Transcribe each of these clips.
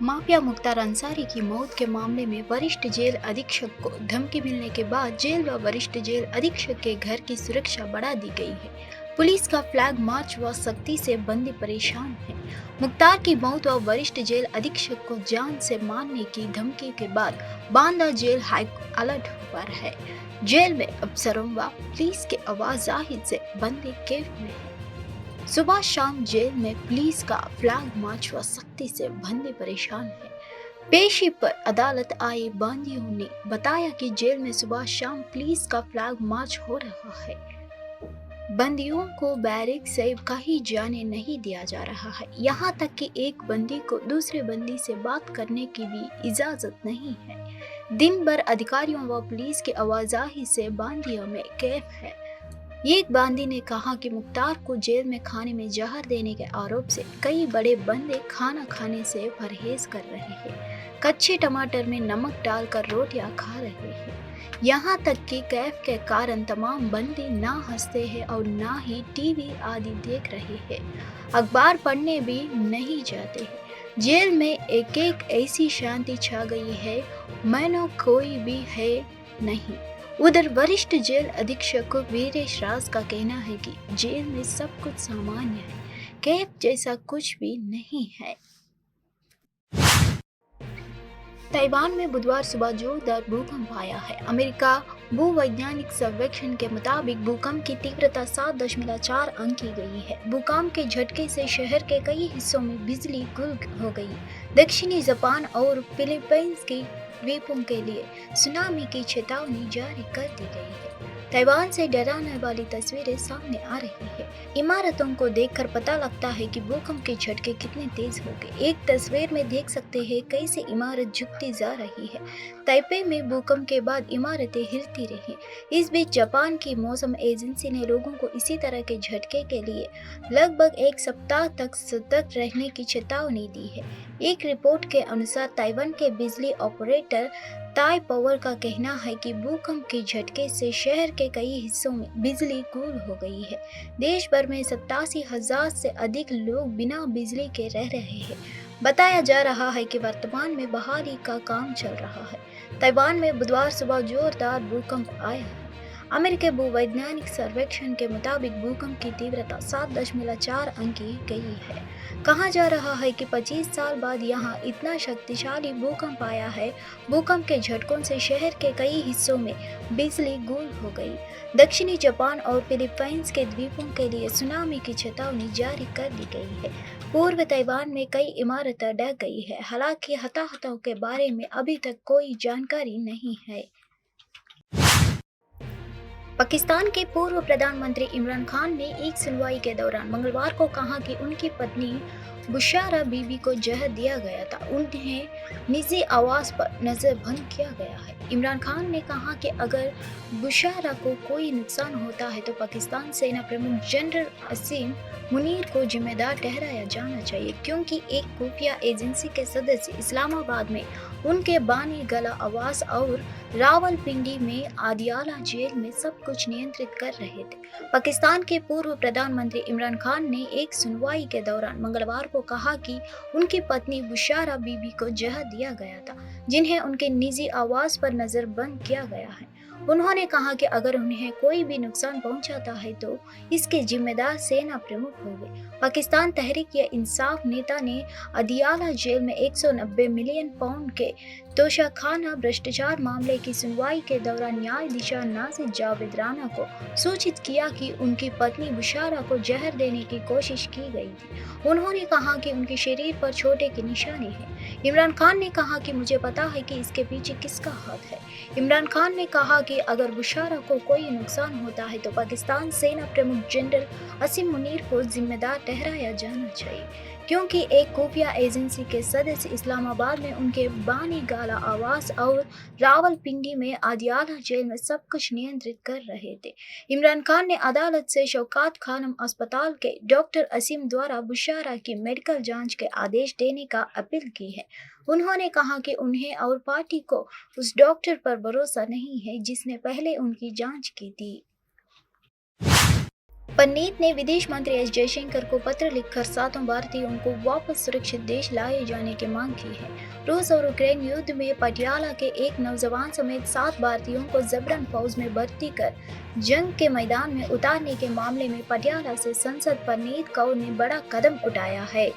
Mafia Mukhtar Ansari की मौत के मामले में वरिष्ठ जेल अधीक्षक को धमकी मिलने के बाद जेल व वरिष्ठ जेल अधीक्षक के घर की सुरक्षा बढ़ा दी गई है। पुलिस का फ्लैग मार्च व सख्ती से बंदी परेशान है। मुख्तार की मौत व वरिष्ठ जेल अधीक्षक को जान से मारने की धमकी के बाद बांदा जेल हाई अलर्ट पर है। जेल में अफसरों व पुलिस के आवाजाही से बंदी कैफ में है। सुबह शाम जेल में पुलिस का फ्लैग मार्च व सख्ती से बंदी परेशान है। पेशी पर अदालत आए बंदियों ने बताया कि जेल में सुबह शाम पुलिस का फ्लैग मार्च हो रहा है। बंदियों को बैरिक से कहीं जाने नहीं दिया जा रहा है। यहाँ तक कि एक बंदी को दूसरे बंदी से बात करने की भी इजाजत नहीं है। दिन भर अधिकारियों व पुलिस की आवाजाही से बंदियों में कैफ है। एक बांदी ने कहा कि मुख्तार को जेल में खाने में जहर देने के आरोप से कई बड़े बंदे खाना खाने से परहेज कर रहे हैं। कच्चे टमाटर में नमक डालकर रोटियां खा रहे हैं। यहाँ तक कि कैफ के कारण तमाम बंदी ना हंसते हैं और ना ही टीवी आदि देख रहे हैं। अखबार पढ़ने भी नहीं जाते हैं। जेल में एक एक ऐसी शांति छा गई है मानो कोई भी है नहीं। उधर वरिष्ठ जेल अधीक्षक वीरेश राज का कहना है कि जेल में सब कुछ सामान्य है, कैफ जैसा कुछ भी नहीं है। ताइवान में बुधवार सुबह जोरदार भूकंप आया है। अमेरिका भूवैज्ञानिक सर्वेक्षण के मुताबिक भूकंप की तीव्रता 7.4 आंकी गई है। भूकंप के झटके से शहर के कई हिस्सों में बिजली गुल हो गई। दक्षिणी जापान और फिलीपींस के द्वीपों के लिए सुनामी की चेतावनी जारी कर दी गई है। ताइवान से डराने वाली तस्वीरें सामने आ रही है। इमारतों को देखकर पता लगता है कि भूकंप के झटके कितने तेज हो गए। एक तस्वीर में देख सकते हैं कैसे इमारत झुकती जा रही है। ताइपे में भूकंप के बाद इमारतें हिलती रही। इस बीच जापान की मौसम एजेंसी ने लोगों को इसी तरह के झटके के लिए लगभग एक सप्ताह तक सतर्क रहने की चेतावनी दी है। एक रिपोर्ट के अनुसार ताइवान के बिजली ऑपरेटर ताई पावर का कहना है कि भूकंप के झटके से शहर के कई हिस्सों में बिजली गुल हो गई है। देश भर में 87,000 से अधिक लोग बिना बिजली के रह रहे हैं। बताया जा रहा है कि वर्तमान में बहाली का काम चल रहा है। ताइवान में बुधवार सुबह जोरदार भूकंप आया है। अमेरिकी भूवैज्ञानिक सर्वेक्षण के मुताबिक भूकंप की तीव्रता 7.4 आंकी गई है। कहा जा रहा है कि 25 साल बाद यहाँ इतना शक्तिशाली भूकंप आया है। भूकंप के झटकों से शहर के कई हिस्सों में बिजली गुल हो गई। दक्षिणी जापान और फिलीपींस के द्वीपों के लिए सुनामी की चेतावनी जारी कर दी गई है। पूर्व ताइवान में कई इमारतें ढह गई है। हालांकि हताहतों के बारे में अभी तक कोई जानकारी नहीं है। पाकिस्तान के पूर्व प्रधानमंत्री इमरान खान ने एक सुनवाई के दौरान मंगलवार को कहा कि उनकी पत्नी बुशारा बीबी को जहर दिया गया था। उन्हें निजी आवास पर नजरबंद किया गया है। इमरान खान ने कहा कि अगर बुशारा को कोई नुकसान होता है तो पाकिस्तान सेना प्रमुख जनरल असीम मुनीर को जिम्मेदार ठहराया जाना चाहिए, क्योंकि एक खुफिया एजेंसी के सदस्य इस्लामाबाद में उनके बानी गला आवास और रावलपिंडी में आदियाला जेल में सब कुछ नियंत्रित कर रहे थे। पाकिस्तान के पूर्व प्रधानमंत्री इमरान खान ने एक सुनवाई के दौरान मंगलवार को कहा कि उनकी पत्नी बुशारा बीबी को जहर दिया गया था, जिन्हें उनके निजी आवास पर नजरबंद किया गया है। उन्होंने कहा कि अगर उन्हें कोई भी नुकसान पहुंचाता है तो इसके जिम्मेदार सेना प्रमुख होंगे। पाकिस्तान तहरीक-ए-इंसाफ नेता ने अदियाला जेल में 190 मिलियन पाउंड के तोशाखाना भ्रष्टाचार मामले की सुनवाई के दौरान न्यायाधीश नाजिर जावेद राना को सूचित किया कि उनकी पत्नी बुशारा को जहर देने की कोशिश की गई थी। उन्होंने कहा कि उनके शरीर पर चोटें के निशाने हैं। इमरान खान ने कहा कि मुझे पता है कि इसके पीछे किसका हाथ है। इमरान खान ने कहा कि अगर बुशारा को कोई नुकसान होता है तो पाकिस्तान सेना प्रमुख जनरल असीम मुनीर को जिम्मेदार ठहराया जाना चाहिए, क्योंकि एक खुफिया एजेंसी के सदस्य इस्लामाबाद में उनके बानी गाला आवास और रावलपिंडी में आदियाला जेल में सब कुछ नियंत्रित कर रहे थे। इमरान खान ने अदालत से शौकत खानम अस्पताल के डॉक्टर असीम द्वारा बुशारा की मेडिकल जांच के आदेश देने का अपील की है। उन्होंने कहा कि उन्हें और पार्टी को उस डॉक्टर पर भरोसा नहीं है जिसने पहले उनकी जांच की थी। पंडित ने विदेश मंत्री एस जयशंकर को पत्र लिखकर 7 भारतीयों को वापस सुरक्षित देश लाए जाने की मांग की है। रूस और यूक्रेन युद्ध में पटियाला के एक नौजवान समेत 7 भारतीयों को जबरन फौज में भर्ती कर जंग के मैदान में उतारने के मामले में पटियाला से सांसद परनीत कौर ने बड़ा कदम उठाया है।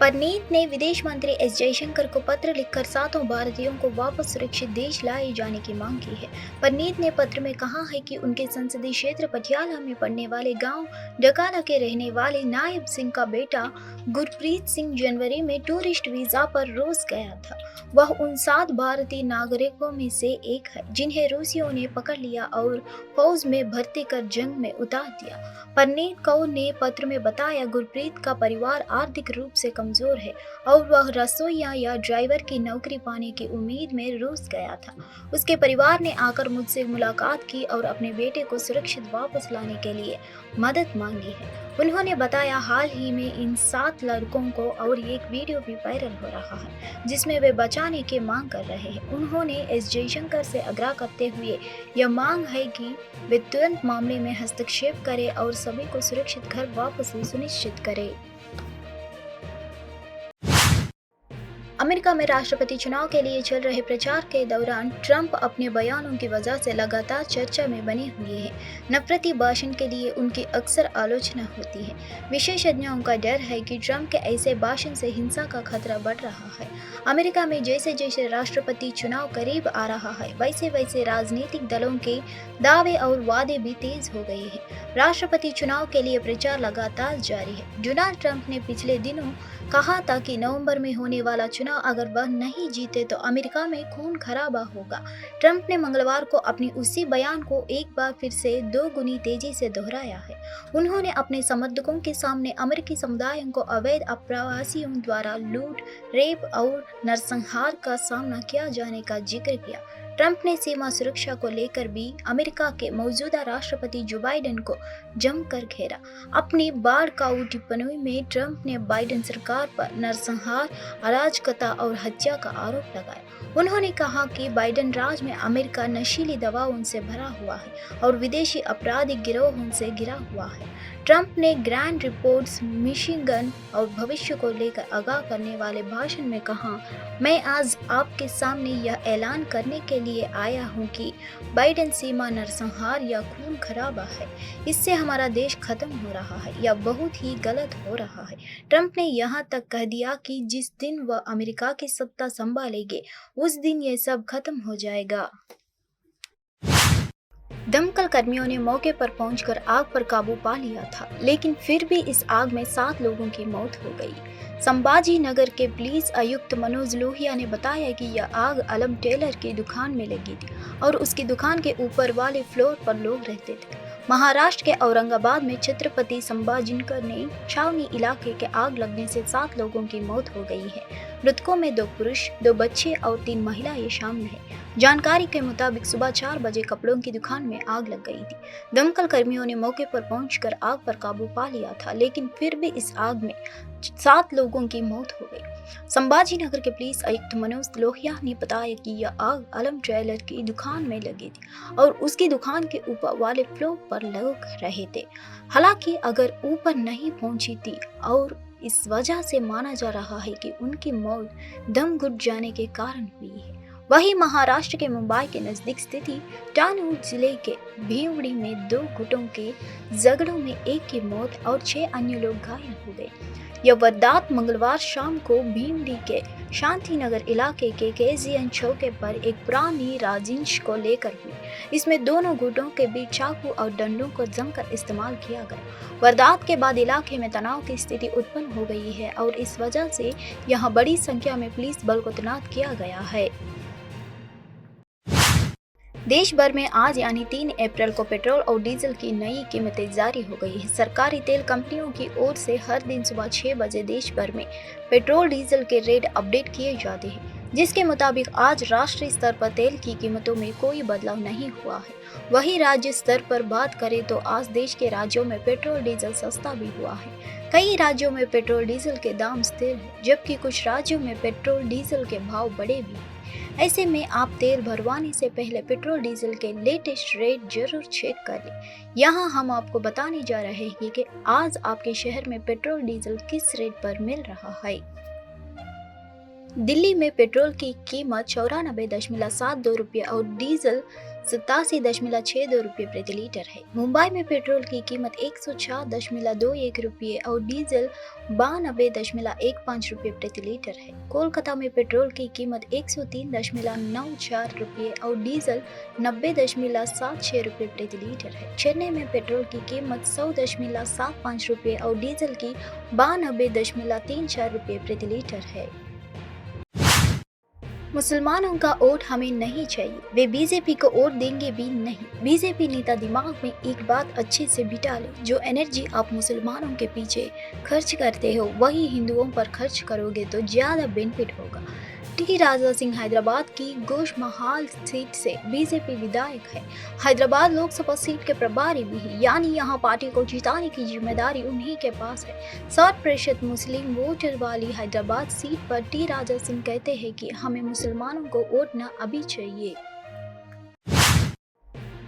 परनीत ने विदेश मंत्री एस जयशंकर को पत्र लिखकर 7 भारतीयों को वापस सुरक्षित देश लाए जाने की मांग की है। परनीत ने पत्र में कहा है कि उनके संसदीय क्षेत्र पटियाला में पड़ने वाले गांव डकाला के रहने वाले नायब सिंह का बेटा गुरप्रीत सिंह जनवरी में टूरिस्ट वीजा पर रूस गया था। वह उन 7 भारतीय नागरिकों में से एक है जिन्हें रूसियों ने पकड़ लिया और फौज में भर्ती कर जंग में उतार दिया। परनीत कौर ने पत्र में बताया, गुरप्रीत का परिवार आर्थिक रूप से कमजोर है और वह रसोइया या ड्राइवर की नौकरी पाने की उम्मीद में रूस गया था। उसके परिवार ने आकर मुझसे मुलाकात की और अपने बेटे को सुरक्षित वापस लाने के लिए मदद मांगी है। उन्होंने बताया, हाल ही में इन 7 लड़कों को और एक वीडियो भी वायरल हो रहा है जिसमें वे बचाने की मांग कर रहे हैं। उन्होंने एस जयशंकर से आग्रह करते हुए यह मांग है कि वे तुरंत मामले में हस्तक्षेप करें और सभी को सुरक्षित घर वापसी सुनिश्चित करें। अमेरिका में राष्ट्रपति चुनाव के लिए चल रहे प्रचार के दौरान ट्रंप अपने बयानों की वजह से लगातार चर्चा में बने हुए हैं। नफरती भाषण के लिए उनकी अक्सर आलोचना होती है। विशेषज्ञों का डर है कि ट्रंप के ऐसे भाषण से हिंसा का खतरा बढ़ रहा है। अमेरिका में जैसे जैसे राष्ट्रपति चुनाव करीब आ रहा है, वैसे वैसे राजनीतिक दलों के दावे और वादे भी तेज हो गए हैं। राष्ट्रपति चुनाव के लिए प्रचार लगातार जारी है। डोनाल्ड ट्रंप ने पिछले दिनों कहा था कि नवंबर में होने वाला चुनाव अगर वह नहीं जीते तो अमेरिका में खून खराबा होगा। ट्रंप ने मंगलवार को अपनी उसी बयान को एक बार फिर से 2 गुनी तेजी से दोहराया है। उन्होंने अपने समर्थकों के सामने अमेरिकी समुदायों को अवैध अप्रवासियों द्वारा लूट, रेप और नरसंहार का सामना किया जाने का जिक्र किया। ट्रंप ने सीमा सुरक्षा को लेकर भी अमेरिका के मौजूदा राष्ट्रपति जो बाइडेन को जमकर घेरा। अपनी बाढ़काऊ टिप्पणी में ट्रंप ने बाइडेन सरकार पर नरसंहार, अराजकता और हत्या का आरोप लगाया। उन्होंने कहा कि बाइडेन राज में अमेरिका नशीली दवाओं से भरा हुआ है और विदेशी आपराधिक गिरोहों से घिरा हुआ है। ट्रंप ने ग्रैंड रिपोर्ट्स, मिशिगन और भविष्य को लेकर आगाह करने वाले भाषण में कहा, मैं आज आपके सामने यह ऐलान करने के लिए आया हूं कि बाइडेन सीमा नरसंहार या खून खराबा है। इससे हमारा देश खत्म हो रहा है या बहुत ही गलत हो रहा है। ट्रंप ने यहाँ तक कह दिया कि जिस दिन वह अमेरिका की सत्ता संभालेंगे उस दिन ये सब खत्म हो जाएगा। दमकल कर्मियों ने मौके पर पहुंचकर आग पर काबू पा लिया था, लेकिन फिर भी इस आग में 7 लोगों की मौत हो गई। संभाजी नगर के पुलिस आयुक्त मनोज लोहिया ने बताया कि यह आग अलम टेलर की दुकान में लगी थी और उसकी दुकान के ऊपर वाले फ्लोर पर लोग रहते थे। महाराष्ट्र के औरंगाबाद में छत्रपति संभाजीनगर ने छावनी इलाके के आग लगने से 7 लोगों की मौत हो गई है। मृतकों में 2 पुरुष, 2 बच्चे और 3 महिलाएं शामिल हैं। जानकारी के मुताबिक सुबह 4 बजे कपड़ों की दुकान में आग लग गई थी। दमकल कर्मियों ने मौके पर पहुंचकर आग पर काबू पा लिया था, लेकिन फिर भी इस आग में 7 लोगों की मौत हो गई। संभाजी नगर के पुलिस आयुक्त मनोज लोहिया ने बताया कि यह आग अलम ट्रेलर की दुकान में लगी थी और उसकी दुकान के ऊपर वाले फ्लोर पर लोग रहे थे। हालांकि अगर ऊपर नहीं पहुंची थी और इस वजह से माना जा रहा है कि उनकी मौत दम घुट जाने के कारण हुई है। वहीं महाराष्ट्र के मुंबई के नजदीक स्थित टानूर जिले के भीवड़ी में 2 गुटों के झगड़ों में एक की मौत और 6 अन्य लोग घायल हो गए। यह वारदात मंगलवार शाम को भीवड़ी के शांतिनगर इलाके के केजीएन चौके पर एक पुरानी राजिश को लेकर हुई। इसमें दोनों गुटों के बीच चाकू और डंडों को जमकर इस्तेमाल किया गया। वारदात के बाद इलाके में तनाव की स्थिति उत्पन्न हो गई है और इस वजह से यहां बड़ी संख्या में पुलिस बल को तैनात किया गया है। देश भर में आज यानी 3 अप्रैल को पेट्रोल और डीजल की नई कीमतें जारी हो गई है। सरकारी तेल कंपनियों की ओर से हर दिन सुबह 6 बजे देश भर में पेट्रोल डीजल के रेट अपडेट किए जाते हैं, जिसके मुताबिक आज राष्ट्रीय स्तर पर तेल की कीमतों में कोई बदलाव नहीं हुआ है। वहीं राज्य स्तर पर बात करें तो आज देश के राज्यों में पेट्रोल डीजल सस्ता भी हुआ है। कई राज्यों में पेट्रोल डीजल के दाम स्थिर है, जबकि कुछ राज्यों में पेट्रोल डीजल के भाव बढ़े भी हैं। ऐसे में आप तेल भरवाने से पहले पेट्रोल डीजल के लेटेस्ट रेट जरूर चेक कर लें। यहाँ हम आपको बताने जा रहे हैं कि आज आपके शहर में पेट्रोल डीजल किस रेट पर मिल रहा है। दिल्ली में पेट्रोल की कीमत 94.72 रुपये और डीजल 87.62 रुपये प्रति लीटर है। मुंबई में पेट्रोल की कीमत 104.21 रुपये और डीजल 92.15 रुपये प्रति लीटर है। कोलकाता में पेट्रोल की कीमत 103.94 रुपये और डीजल 90.76 रुपये प्रति लीटर है। चेन्नई में पेट्रोल की कीमत 100.75 रुपये और डीजल की 92.34 रुपये प्रति लीटर है। मुसलमानों का वोट हमें नहीं चाहिए, वे बीजेपी को वोट देंगे भी नहीं। बीजेपी नेता दिमाग में एक बात अच्छे से बिठा ले, जो एनर्जी आप मुसलमानों के पीछे खर्च करते हो वही हिंदुओं पर खर्च करोगे तो ज्यादा बेनिफिट होगा। टी राजा सिंह हैदराबाद की गोशमहाल सीट से बीजेपी विधायक है। हैदराबाद लोकसभा सीट के प्रभारी भी है, यानी यहाँ पार्टी को जिताने की जिम्मेदारी उन्हीं के पास है। 60% मुस्लिम वोटर वाली हैदराबाद सीट पर टी राजा सिंह कहते हैं कि हमें मुसलमानों को वोट न अभी चाहिए।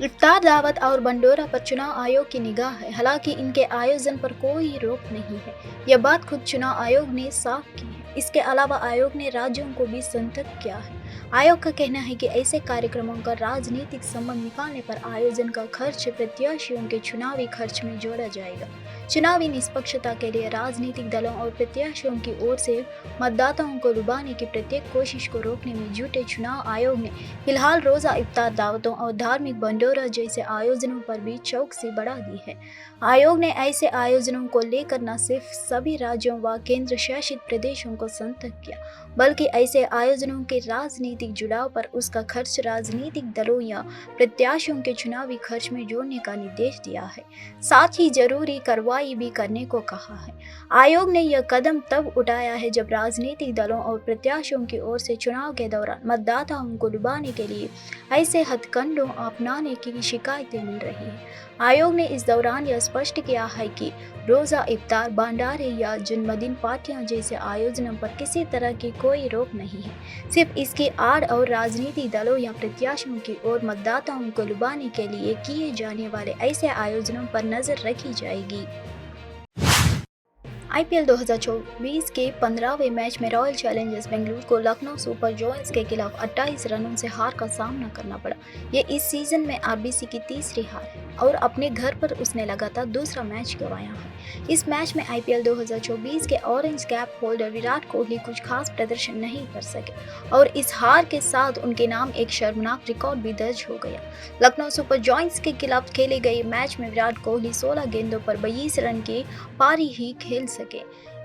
इफ्तार दावत और भंडोरा पर चुनाव आयोग की निगाह है, हालांकि इनके आयोजन पर कोई रोक नहीं है। यह बात खुद चुनाव आयोग ने साफ की है। इसके अलावा आयोग ने राज्यों को भी सतर्क किया है। आयोग का कहना है कि ऐसे कार्यक्रमों का राजनीतिक संबंध निकालने पर आयोजन का खर्च प्रत्याशियों के चुनावी खर्च में जोड़ा जाएगा। चुनावी निष्पक्षता के लिए राजनीतिक दलों और प्रत्याशियों की ओर से मतदाताओं को लुभाने की प्रत्येक कोशिश को रोकने में जुटे चुनाव आयोग ने फिलहाल रोजा इफ्तार दावतों और धार्मिक भंडोरा जैसे आयोजनों पर भी चौकसी बढ़ा दी है। आयोग ने ऐसे आयोजनों को लेकर न सिर्फ सभी राज्यों व केंद्र शासित प्रदेशों को सतर्क किया, बल्कि ऐसे आयोजनों के राजनीतिक जुड़ाव पर उसका खर्च राजनीतिक दलों या प्रत्याशियों के चुनावी खर्च में जोड़ने का निर्देश दिया है। साथ ही जरूरी कार्रवाई भी करने को कहा है। आयोग ने यह कदम तब उठाया है जब राजनीतिक दलों और प्रत्याशियों की ओर से चुनाव के दौरान मतदाताओं को लुभाने के लिए ऐसे हथकंडों अपनाने की शिकायतें मिल रही है। आयोग ने इस दौरान यह स्पष्ट किया है कि रोजा इफ्तार, भंडारे या जन्मदिन पार्टियां जैसे आयोजनों पर किसी तरह की कोई रोक नहीं है। सिर्फ इसकी आड़ और राजनीतिक दलों या प्रत्याशियों की ओर मतदाताओं को लुभाने के लिए किए जाने वाले ऐसे आयोजनों पर नजर रखी जाएगी। आईपीएल 2024 के 15वें मैच में रॉयल चैलेंजर्स बेंगलुरु को लखनऊ सुपर जायंट्स के खिलाफ 28 रनों से हार का सामना करना पड़ा। ये इस सीजन में आरबीसी की तीसरी हार है और अपने घर पर उसने लगातार दूसरा मैच गंवाया है। इस मैच में आईपीएल 2024 के orange cap holder Virat Kohli कुछ खास प्रदर्शन नहीं कर सके और इस हार के साथ उनके नाम एक शर्मनाक रिकॉर्ड भी दर्ज हो गया। लखनऊ सुपर जायंट्स के खिलाफ खेले गए मैच में विराट कोहली 16 गेंदों पर 22 रन की पारी ही खेल सके।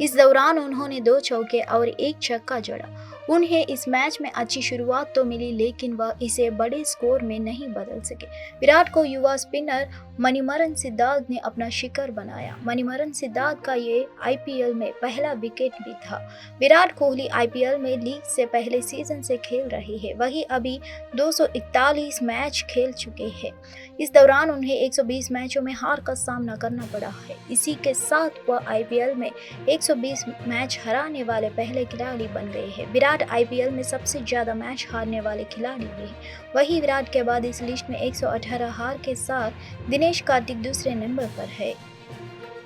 इस दौरान उन्होंने 2 चौके और 1 छक्का जड़ा। उन्हें इस मैच में अच्छी शुरुआत तो मिली, लेकिन वह इसे बड़े स्कोर में नहीं बदल सके। विराट को युवा स्पिनर मणिमरन सिद्धार्थ ने अपना शिकार बनाया। मणिमरन सिद्धार्थ का ये आईपीएल में पहला विकेट भी था। विराट कोहली आईपीएल में लीग से पहले सीजन से खेल रहे हैं, वही अभी 241 मैच खेल चुके हैं। इस दौरान उन्हें 120 मैचों में हार का सामना करना पड़ा है। इसी के साथ वह आईपीएल में 120 मैच हराने वाले पहले खिलाड़ी बन गए हैं। विराट आईपीएल में सबसे ज्यादा मैच हारने वाले खिलाड़ी भी हैं। वही विराट के बाद इस लिस्ट में 118 हार के साथ दिनेश कार्तिक दूसरे नंबर पर है।